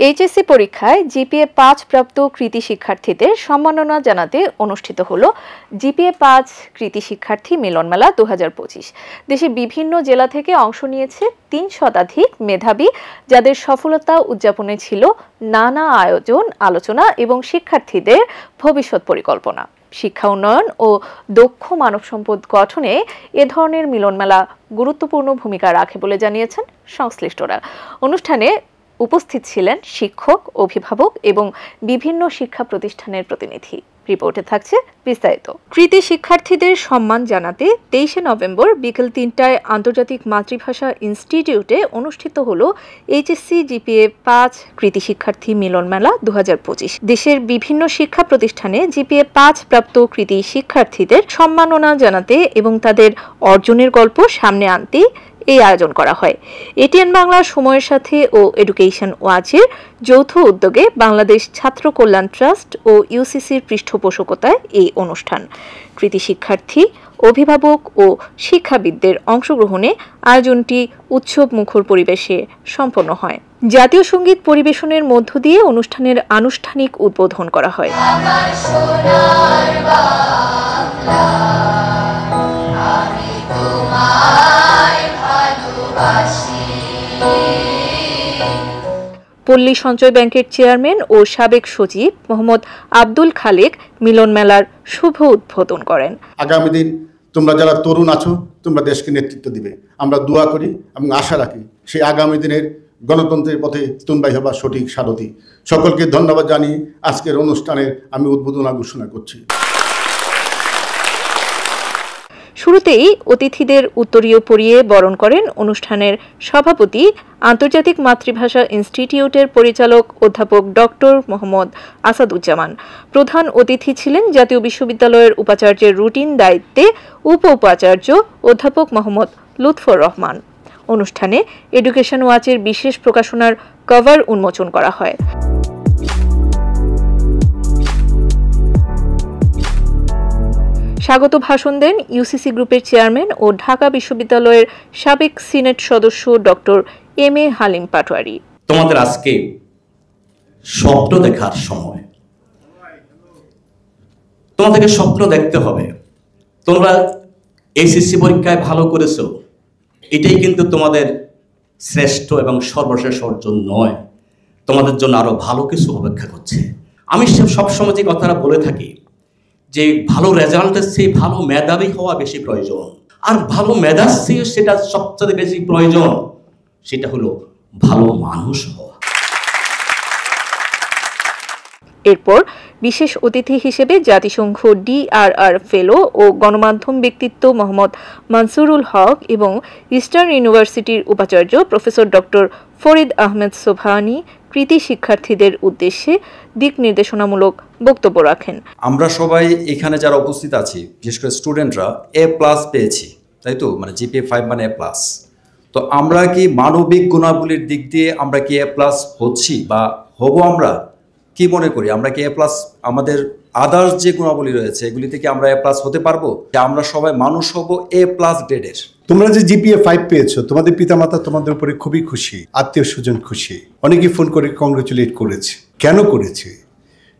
HSC পরীক্ষায় GPA 5 প্রাপ্ত কৃতি শিক্ষার্থীদের সম্মাননা জানাতে অনুষ্ঠিত হলো জিপিএ 5 কৃতি শিক্ষার্থী মিলনমেলা 2025। দেশের বিভিন্ন জেলা থেকে অংশ নিয়েছে 3 শতাধিক মেধাবী, যাদের সফলতা উদযাপনে ছিল নানা আয়োজন, আলোচনা এবং শিক্ষার্থীদের ভবিষ্যৎ পরিকল্পনা। শিক্ষা উন্নয়ন ও দক্ষ মানব সম্পদ গঠনে এ ধরনের মিলনমেলা গুরুত্বপূর্ণ ভূমিকা রাখে বলে জানিয়েছেন সংশ্লিষ্টরা। অনুষ্ঠানে উপস্থিত ছিলেন শিক্ষক, অভিভাবক এবং বিভিন্ন শিক্ষা প্রতিষ্ঠানের প্রতিনিধি। রিপোর্টে থাকছে বিস্তারিত। কৃতি শিক্ষার্থীদের সম্মান জানাতে 23 নভেম্বর বিকেল 3টায় আন্তর্জাতিক মাতৃভাষা ইনস্টিটিউটে অনুষ্ঠিত হলো এইচএসসি জিপিএ 5 কৃতি শিক্ষার্থী মিলন মেলা 2025। দেশের বিভিন্ন শিক্ষা প্রতিষ্ঠানে জিপিএ 5 প্রাপ্ত কৃতি শিক্ষার্থীদের সম্মাননা জানাতে এবং তাদের অর্জনের গল্প সামনে আনতে এই আয়োজন করা হয়। এটিএন বাংলার সময়ের সাথে ও এডুকেশন ওয়াচের যৌথ উদ্যোগে বাংলাদেশ ছাত্র কল্যাণ ট্রাস্ট ও ইউসিসির পৃষ্ঠপোষকতায় এই অনুষ্ঠান। কৃতি শিক্ষার্থী, অভিভাবক ও শিক্ষাবিদদের অংশগ্রহণে আয়োজনটি উৎসব মুখর পরিবেশে সম্পন্ন হয়। জাতীয় সঙ্গীত পরিবেশনের মধ্য দিয়ে অনুষ্ঠানের আনুষ্ঠানিক উদ্বোধন করা হয়। পল্লী সঞ্চয় ব্যাংকের চেয়ারম্যান ও সাবেক সচিব মোহাম্মদ আব্দুল খালেক মিলন মেলার শুভ উদ্বোধন করেন। আগামী দিন তোমরা যারা তরুণ আছো, তোমরা দেশকে নেতৃত্ব দিবে। আমরা দোয়া করি এবং আশা রাখি সেই আগামী দিনের গণতন্ত্রের পথে তোমরাই হবা সঠিক সারথি। সকলকে ধন্যবাদ জানিয়ে আজকের অনুষ্ঠানের আমি উদ্বোধন ঘোষণা করছি। শুরুতেই অতিথিদের উত্তরীয় পরিয়ে বরণ করেন অনুষ্ঠানের সভাপতি, আন্তর্জাতিক মাতৃভাষা ইনস্টিটিউটের পরিচালক অধ্যাপক ডক্টর মোহাম্মদ আসাদুজ্জামান। প্রধান অতিথি ছিলেন জাতীয় বিশ্ববিদ্যালয়ের উপাচার্যের রুটিন দায়িত্বে উপ উপাচার্য অধ্যাপক মোহাম্মদ লুৎফর রহমান। অনুষ্ঠানে এডুকেশন ওয়াচের বিশেষ প্রকাশনার কভার উন্মোচন করা হয়। স্বাগত ভাষণ দেন ইউসিসি গ্রুপের চেয়ারম্যান ও ঢাকা বিশ্ববিদ্যালয়ের সাবেক সিনেট সদস্য ডক্টর এম.এ. হালিম পাটোয়ারি। তোমাদের আজকে স্বপ্ন দেখার সময়, তোমাদেরকে স্বপ্ন দেখতে হবে। তোমরা এইচএসসি পরীক্ষায় ভালো করেছো, এটাই কিন্তু তোমাদের শ্রেষ্ঠ এবং সর্বশেষ অর্জন নয়। তোমাদের জন্য আরো ভালো কিছু অপেক্ষা করছে। আমি সবসময় যে কথাটা বলে থাকি যে ভালো রেজাল্টের চেয়ে ভালো মেধাবী হওয়া বেশি প্রয়োজন, আর ভালো মেধার চেয়ে সেটা সবচেয়ে বেশি প্রয়োজন, সেটা হলো ভালো মানুষ হওয়া। এরপর বিশেষ অতিথি হিসেবে জাতিসংঘ DRR ফেলো ও গণমাধ্যম ব্যক্তিত্ব মোহাম্মদ মানসুরুল হক এবং ইস্টার্ন ইউনিভার্সিটির উপাচার্য প্রফেসর ডক্টর ফরিদ আহমেদ সোবহানি কৃতি শিক্ষার্থীদের উদ্দেশ্যে দিক নির্দেশনামূলক বক্তব্য রাখেন। আমরা সবাই এখানে যারা উপস্থিত আছি, বিশেষ করে স্টুডেন্টরা A+ পেয়েছি, তাই তো? মানে জিপিএ 5 মানে A+। তো আমরা কি মানবিক গুণাবলীর দিক দিয়ে আমরা কি A+ হচ্ছি বা হব? আমরা কি মনে করি, আমরা কি A+, আমাদের আদার্স যে গুণাবলী রয়েছে এগুলি থেকে আমরা A+ হতে পারবো? আমরা সবাই মানুষ হব A+ গ্রেডের। তোমরা যে জিপিএ 5 পেয়েছো, তোমাদের পিতামাতা তোমাদের উপরে খুবই খুশি, আত্মীয় স্বজন খুশি, অনেকেই ফোন করে কংগ্রেচুলেট করেছে। কেন করেছে?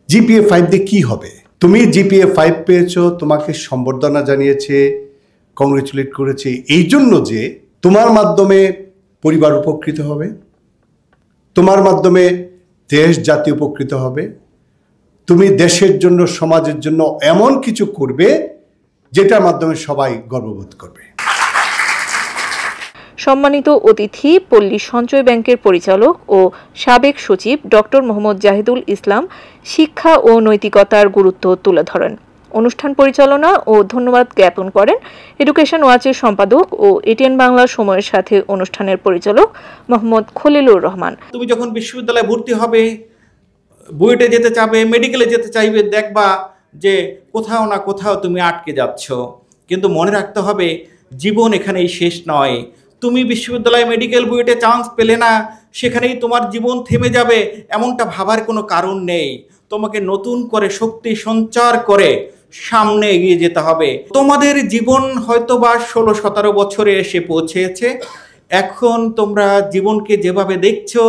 জিপিএ 5 দিয়ে কি হবে? তুমি জিপিএ 5 পেয়েছো, তোমাকে সম্বর্ধনা জানিয়েছে, কংগ্রেচুলেট করেছে এই জন্য যে তোমার মাধ্যমে পরিবার উপকৃত হবে, তোমার মাধ্যমে দেশ জাতি উপকৃত হবে, তুমি দেশের জন্য, সমাজের জন্য এমন কিছু করবে যেটার মাধ্যমে সবাই গর্ববোধ করবে। সম্মানিত অতিথি পল্লী সঞ্চয় ব্যাংকের পরিচালক ও সাবেক সচিব ডক্টর মোহাম্মদ জাহিদুল ইসলাম শিক্ষা ও নৈতিকতার গুরুত্ব তুলে ধরেন। অনুষ্ঠান পরিচালনা ও ধন্যবাদ জ্ঞাপন করেন এডুকেশন ওয়াচের সম্পাদক ও এটিএন বাংলার সময়ের সাথে অনুষ্ঠানের পরিচালক মোহাম্মদ খলিলুর রহমান। তুমি যখন বিশ্ববিদ্যালয়ে ভর্তি হবে, বুয়েটে যেতে চাইবে, মেডিকেলে যেতে চাইবে, দেখবা যে কোথাও না কোথাও তুমি আটকে যাচ্ছ। কিন্তু মনে রাখতে হবে, জীবন এখানেই শেষ নয়। তুমি বিশ্ববিদ্যালয়ে মেডিকেল বুয়েটে চান্স পেলে না, সেখানেই তোমার জীবন থেমে যাবে এমনটা ভাবার কোনো কারণ নেই। তোমাকে নতুন করে শক্তি সঞ্চার করে সামনে এগিয়ে যেতে হবে। তোমাদের জীবন হয়তো বা 16-17 বছরে এসে পৌঁছেছে। এখন তোমরা জীবনকে যেভাবে দেখছো,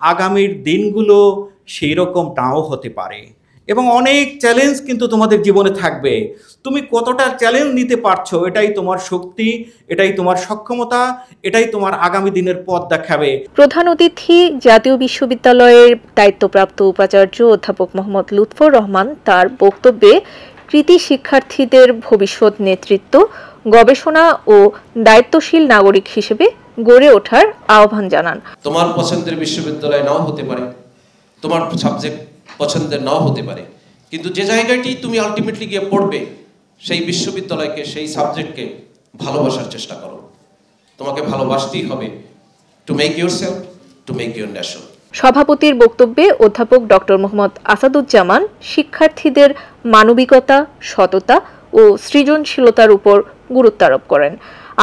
আগামীর দিনগুলো সেই রকম নাও হতে পারে এবং অনেক চ্যালেঞ্জ কিন্তু তোমাদের জীবনে থাকবে। তুমি কতটা চ্যালেঞ্জ নিতে পারছো, এটাই তোমার শক্তি, এটাই তোমার সক্ষমতা, এটাই তোমার আগামী দিনের পথ দেখাবে। প্রধান অতিথি জাতীয় বিশ্ববিদ্যালয়ের দায়িত্বপ্রাপ্ত উপাচার্য অধ্যাপক মোহাম্মদ লুৎফর রহমান তার বক্তব্যে কৃতি শিক্ষার্থীদের ভবিষ্যৎ নেতৃত্ব, গবেষণা ও দায়িত্বশীল নাগরিক হিসেবে গড়ে ওঠার আহ্বান জানান। তোমার পছন্দের বিশ্ববিদ্যালয় নাও হতে পারে, তোমার সাবজেক্ট পছন্দের নাও হতে পারে, কিন্তু যে জায়গাটি তুমি আলটিমেটলি গিয়ে পড়বে সেই বিশ্ববিদ্যালয়কে, সেই সাবজেক্টকে ভালোবাসার চেষ্টা করো। তোমাকে ভালোবাসতেই হবে to make yourself, to make your nation. সভাপতির বক্তব্যে অধ্যাপক ডক্টর মোহাম্মদ আসাদুজ্জামান শিক্ষার্থীদের মানবিকতা, সততা ও সৃজনশীলতার উপর গুরুত্ব আরোপ করেন।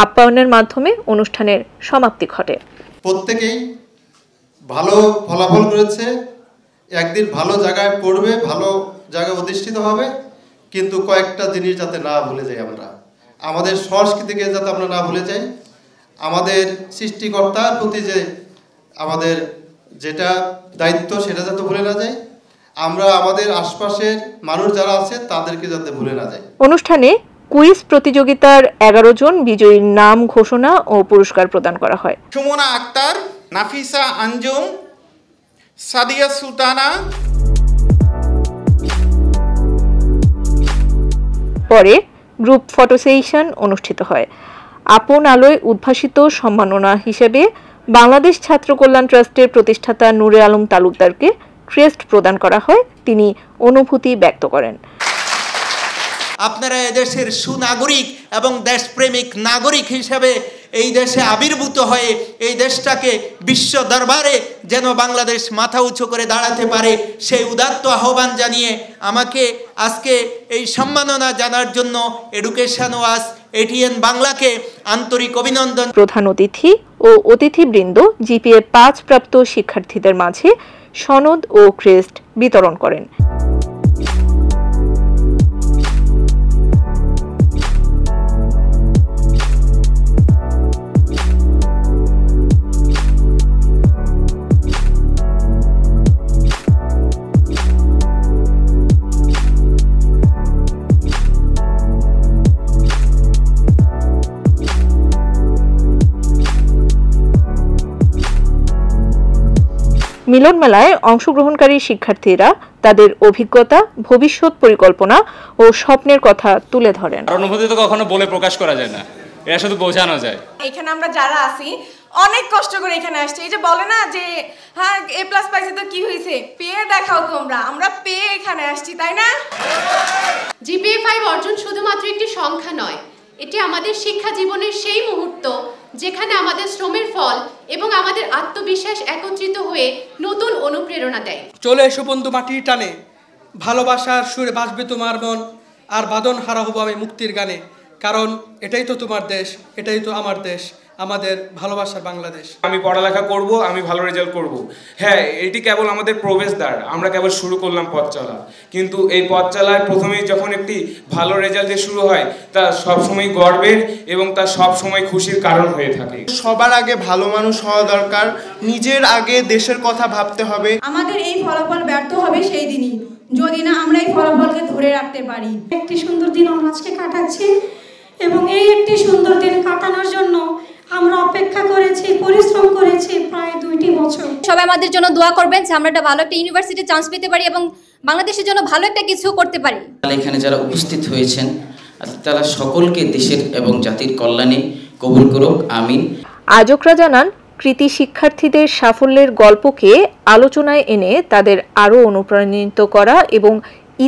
আপ্যায়নের মাধ্যমে অনুষ্ঠানের সমাপ্তি ঘটে। প্রত্যেকেই ভালো ফলাফল করেছে, একদিন ভালো জায়গায় পড়বে, ভালো জায়গায় অধিষ্ঠিত হবে, কিন্তু কয়েকটা জিনিস যাতে না ভুলে যাই আমরা, আমাদের সংস্কৃতিকে যাতে আমরা না ভুলে যাই, আমাদের সৃষ্টিকর্তার প্রতি যে আমাদের যেটা দায়িত্ব সেটা যাতে ভুলে না যাই, আমরা আমাদের আশপাশের মানুষ যারা আছে তাদেরকে যাতে ভুলে না যাই। অনুষ্ঠানে কুইজ প্রতিযোগিতার 11 জন বিজয়ীর নাম ঘোষণা ও পুরস্কার প্রদান করা হয়। সুমনা আক্তার, নাফিসা আঞ্জুম, সাদিয়া সুলতানা। পরে গ্রুপ ফটো সেশন অনুষ্ঠিত হয়। আপন আলোয় উদ্ভাসিত সম্মাননা হিসেবে বাংলাদেশ ছাত্র কল্যাণ ট্রাস্টের প্রতিষ্ঠাতা নূরে আলম তালুকদারকে ক্রেস্ট প্রদান করা হয়। তিনি অনুভূতি ব্যক্ত করেন। আপনারা এদেশের সুনাগরিক এবং দেশপ্রেমিক নাগরিক হিসেবে এই দেশে আবির্ভূত হয়ে এই দেশটাকে বিশ্ব দরবারে যেন বাংলাদেশ মাথা উঁচু করে দাঁড়াতে পারে, সেই উদাত্ত আহ্বান জানিয়ে আমাকে আজকে এই সম্মাননা জানার জন্য এডুকেশন ওয়াচ এটিএন বাংলাকে আন্তরিক অভিনন্দন। প্রধান অতিথি ও অতিথিবৃন্দ জিপিএ 5 প্রাপ্ত শিক্ষার্থীদের মাঝে সনদ ও ক্রেস্ট বিতরণ করেন। মিলন মেলায় অংশগ্রহণকারী শিক্ষার্থীরা তাদের অভিজ্ঞতা, ভবিষ্যৎ পরিকল্পনা ও স্বপ্নের কথা তুলে ধরেন। অনুভূতি তো কখনো বলে প্রকাশ করা যায় না, এটা শুধু বোঝানো যায়। এখানে আমরা যারা আছি অনেক কষ্ট করে এখানে আসছি। এই যে বলে না যে হ্যাঁ A+ পাইছে তো কি হয়েছে, পেয়ে দেখাও তোমরা, আমরা পেয়ে এখানে আসছি, তাই না? জিপিএ 5 অর্জন শুধুমাত্র একটি সংখ্যা নয়, এটি আমাদের শিক্ষা জীবনের সেই মুহূর্ত যেখানে আমাদের শ্রমের ফল এবং আমাদের আত্মবিশ্বাস একত্রিত হয়ে নতুন অনুপ্রেরণা দেয়। চলে এসো বন্ধু মাটির টানে, ভালোবাসার সুরে বাজবে তোমার মন, আর বাদন হারা হবো আমি মুক্তির গানে, কারণ এটাই তো তোমার দেশ, এটাই তো আমার দেশ, আমাদের ভালোবাসার বাংলাদেশ। আমি পড়ালেখা করব, আমি ভালো রেজাল্ট করব। হ্যাঁ, এটি কেবল আমাদের প্রবেশদ্বার, আমরা কেবল শুরু করলাম পথ চলা, কিন্তু এই পথ চলায় প্রথমেই যখন একটি ভালো রেজাল্টে শুরু হয় তা সবসময় গর্বের এবং তা সবসময় খুশির কারণ হয়ে থাকে। সবার আগে ভালো মানুষ হওয়া দরকার, নিজের আগে দেশের কথা ভাবতে হবে। আমাদের এই ফলাফল ব্যর্থ হবে সেই দিনই যদি না আমরা এই ফলাফলকে ধরে রাখতে পারি। একটি সুন্দর দিন আমরা আজকে কাটাচ্ছি এবং এই একটি সুন্দর দিন কাটানোর জন্য আমরা অপেক্ষা করেছি, পরিশ্রম করেছি প্রায় 2টি বছর। সবাই আমাদের জন্য দোয়া করবেন যে আমরা একটা ভালো একটা ইউনিভার্সিটি চান্স পেতে পারি এবং বাংলাদেশের জন্য ভালো একটা কিছু করতে পারি। এখানে যারা উপস্থিত হয়েছেন তারা সকলকে দেশের এবং জাতির কল্যাণে কবুল করুক, আমিন। আয়োজকরা জানান, কৃতি শিক্ষার্থীদের সাফল্যের গল্পকে আলোচনায় এনে তাদের আরও অনুপ্রাণিত করা এবং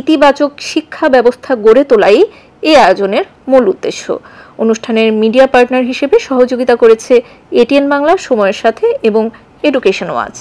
ইতিবাচক শিক্ষা ব্যবস্থা গড়ে তোলাই এই আয়োজনের মূল উদ্দেশ্য। অনুষ্ঠানের মিডিয়া পার্টনার হিসেবে সহযোগিতা করেছে এটিএন বাংলা, সময়ের সাথে এবং এডুকেশন ওয়াচ।